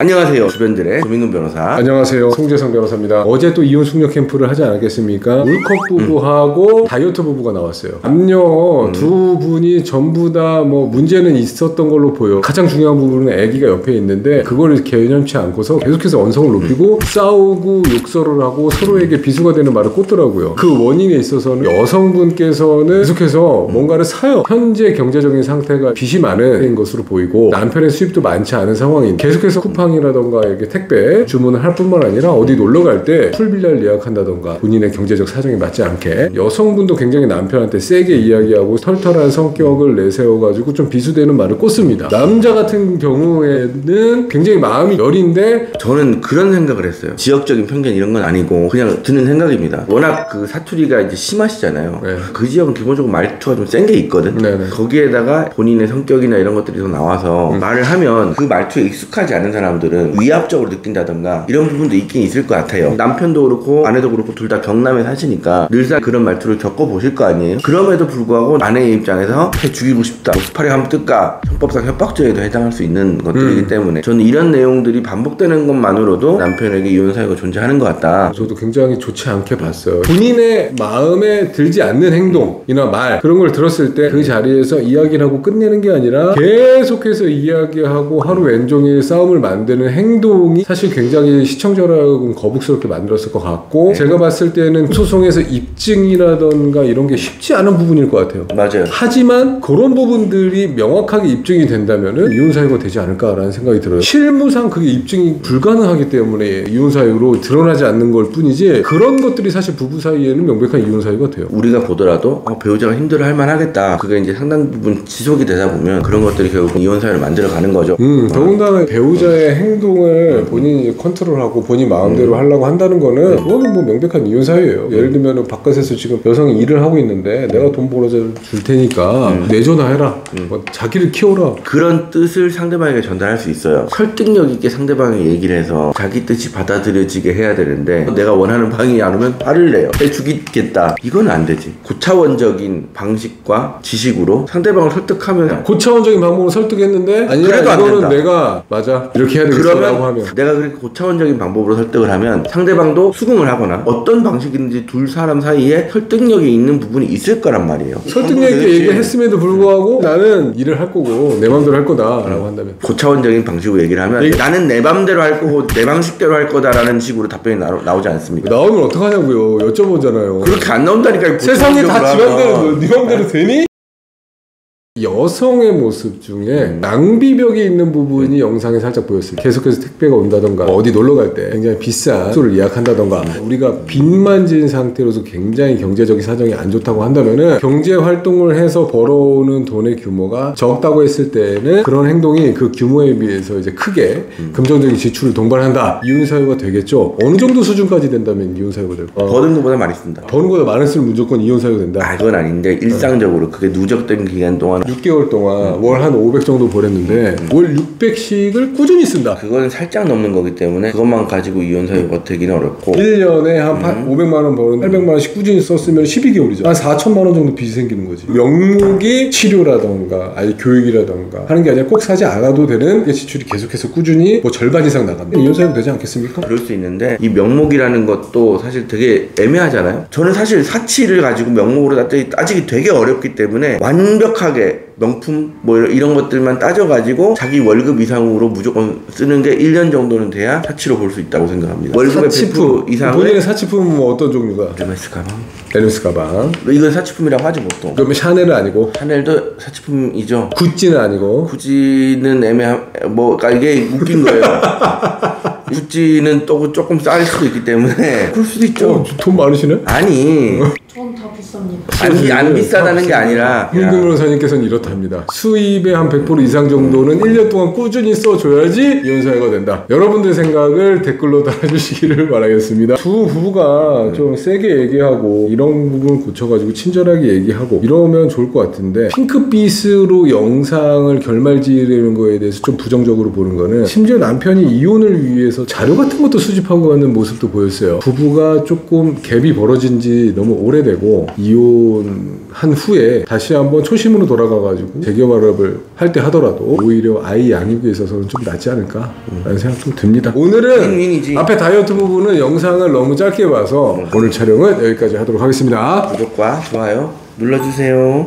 안녕하세요. 주변들의 조민근 변호사. 안녕하세요. 송재성 변호사입니다. 어제 또 이혼 숙녀 캠프를 하지 않았겠습니까? 울컥 부부하고 다이어트 부부가 나왔어요. 남녀 두 분이 전부 다 뭐 문제는 있었던 걸로 보여. 가장 중요한 부분은 아기가 옆에 있는데 그걸 개념치 않고서 계속해서 언성을 높이고 싸우고 욕설을 하고 서로에게 비수가 되는 말을 꽂더라고요. 그 원인에 있어서는 여성분께서는 계속해서 뭔가를 사요. 현재 경제적인 상태가 빚이 많은 것으로 보이고 남편의 수입도 많지 않은 상황인 계속해서 쿠팡이라던가 이렇게 택배 주문을 할 뿐만 아니라 어디 놀러 갈 때 풀빌라를 예약한다던가 본인의 경제적 사정이 맞지 않게 여성분도 굉장히 남편한테 세게 이야기하고 털털한 성격을 내세워가지고 좀 비수되는 말을 꽂습니다. 남자 같은 경우에는 굉장히 마음이 여린데 저는 그런 생각을 했어요. 지역적인 편견 이런 건 아니고 그냥 드는 생각입니다. 워낙 그 사투리가 이제 심하시잖아요. 네. 그 지역은 기본적으로 말투가 좀 센 게 있거든. 네네. 거기에다가 본인의 성격이나 이런 것들이 더 나와서 말을 하면 그 말투에 익숙하지 않은 사람들은 위압적으로 느낀다던가 이런 부분도 있긴 있을 것 같아요. 남편도 그렇고 아내도 그렇고 둘 다 경남에 사시니까 늘상 그런 말투를 겪어보실 거 아니에요. 그럼에도 불구하고 아내의 입장에서 해 죽이고 싶다, 스파링 한번 뜰까, 형법상 협박죄에도 해당할 수 있는 것들이기 때문에 저는 이런 내용들이 반복되는 것만으로도 남편에게 이혼 사유가 존재하는 것 같다. 저도 굉장히 좋지 않게 봤어요. 본인의 마음에 들지 않는 행동이나 말 그런 걸 들었을 때 그 자리에서 이야기를 하고 끝내는 게 아니라 계속해서 이야기하고 하루 왼종일 싸움을 만드는 행동이 사실 굉장히 시청자라고는 거북스럽게 만들었을 것 같고 제가 봤을 때는 소송에서 입증이라던가 이런 게 쉽지 않은 부분일 것 같아요. 맞아요. 하지만 그런 부분들이 명확하게 입증이 된다면은 이혼 사유가 되지 않을까라는 생각이 들어요. 실무상 그게 입증이 불가능하기 때문에 이혼 사유로 드러나지 않는 걸 뿐이지 그런 것들이 사실 부부 사이에는 명백한 이혼 사유가 돼요. 우리가 보더라도 배우자가 힘들어 할 만하겠다. 그게 이제 상당 부분 지속이 되다 보면 그런 것들이 결국 이혼 사유를 만들어 가는 거죠. 더군다나 배우자의 행동을 본인이 컨트롤하고 본인 마음대로 하려고 한다는 거는 그거는 뭐 명백한 이혼 사유예요. 예를 들면 바깥에서 지금 여성이 일을 하고 있는데 내가 돈 벌어서 줄 테니까 내줘나 해라. 뭐 자기를 키워라. 그런 뜻을 상대방에게 전달할 수 있어요. 설득력 있게 상대방이 얘기를 해서 자기 뜻이 받아들여지게 해야 되는데 내가 원하는 방이 안 오면 화를 내요. 해 죽이겠다. 이건 안 되지. 고차원적인 방식과 지식으로 상대방을 설득하면 고차원적인 방법으로 설득했는데 아니야 그래도 안 이거는 된다. 내가 맞아 이렇게 해야 되겠어라고 하면 내가 그렇게 고차원적인 방법으로 설득을 하면 상대방도 수긍을 하거나 어떤 방식인지 둘 사람 사이에 설득력이 있는 부분이 있을 거란 말이에요. 설득력 있게 얘기했음에도 불구하고 나는 일을 할 거고 내 맘대로 할 거다라고 한다면 고차원적인 방식으로 얘기를 하면 나는 내 맘대로 할 거고 내 방식대로 할 거다라는 식으로 답변이 나오지 않습니까? 나오면 어떡하냐고요. 여쭤보잖아요. 그렇게 안 나온다니까요. 세상에 다 지 맘대로 네 맘대로 되니? 여성의 모습 중에 낭비벽이 있는 부분이 영상에 살짝 보였어요. 계속해서 택배가 온다던가 어디 놀러 갈 때 굉장히 비싼 숙소를 예약한다던가 우리가 빚만 진 상태로서 굉장히 경제적인 사정이 안 좋다고 한다면은 경제 활동을 해서 벌어오는 돈의 규모가 적다고 했을 때는 그런 행동이 그 규모에 비해서 이제 크게 금전적인 지출을 동반한다. 이혼 사유가 되겠죠. 어느 정도 수준까지 된다면 이혼 사유가 될까? 버는 것보다 많이 쓴다. 버는 것보다 많았으면 무조건 이혼 사유가 된다. 그건 아닌데 일상적으로 그게 누적된 기간 동안 6개월 동안 월 한 500 정도 벌었는데 월 600씩을 꾸준히 쓴다. 그건 살짝 넘는 거기 때문에 그것만 가지고 이혼 사유가 되기는 어렵고 1년에 한 500만 원 버는 800만 원씩 꾸준히 썼으면 12개월이죠. 한 4천만 원 정도 빚이 생기는 거지. 명목이 치료라던가 아니 교육이라던가 하는 게 아니라 꼭 사지 않아도 되는 지출이 계속해서 꾸준히 뭐 절반 이상 나갑니다. 이혼 사유가 되지 않겠습니까? 그럴 수 있는데 이 명목이라는 것도 사실 되게 애매하잖아요. 저는 사실 사치를 가지고 명목으로 따지기 되게 어렵기 때문에 완벽하게 명품 뭐 이런 것들만 따져가지고 자기 월급 이상으로 무조건 쓰는 게 1년 정도는 돼야 사치로 볼 수 있다고 생각합니다. 월급의 사치품 100% 이상을 본인의 사치품은 뭐 어떤 종류가? 에르메스 가방? 에르메스 가방. 이건 사치품이라고 하지 보통. 그러면 샤넬은 아니고 샤넬도 사치품이죠. 구찌는 아니고 구찌는 그러니까 이게 웃긴 거예요. 구찌는 또 조금 쌀 수도 있기 때문에 그럴 수도 있죠. 돈 많으시네? 아니 전 다 비쌉니다. 안 비싸다는 게 아니라 윤금 변호사님께서는 이렇답니다. 수입의 한 100% 이상 정도는 1년 동안 꾸준히 써줘야지 이혼 사유가 된다. 여러분들의 생각을 댓글로 달아주시기를 바라겠습니다. 두 부부가 좀 세게 얘기하고 이런 부분 고쳐가지고 친절하게 얘기하고 이러면 좋을 것 같은데 핑크빛으로 영상을 결말지르는 거에 대해서 좀 부정적으로 보는 거는 심지어 남편이 이혼을 위해서 자료 같은 것도 수집하고 가는 모습도 보였어요. 부부가 조금 갭이 벌어진 지 너무 오래되고 이혼 이혼한 후에 다시 한번 초심으로 돌아가가지고 재개발업을 할 때 하더라도 오히려 아이 양육에 있어서는 좀 낫지 않을까라는 생각 좀 듭니다. 오늘은 윈윈이지. 앞에 다이어트 부분은 영상을 너무 짧게 봐서 오늘 촬영은 여기까지 하도록 하겠습니다. 구독과 좋아요 눌러주세요.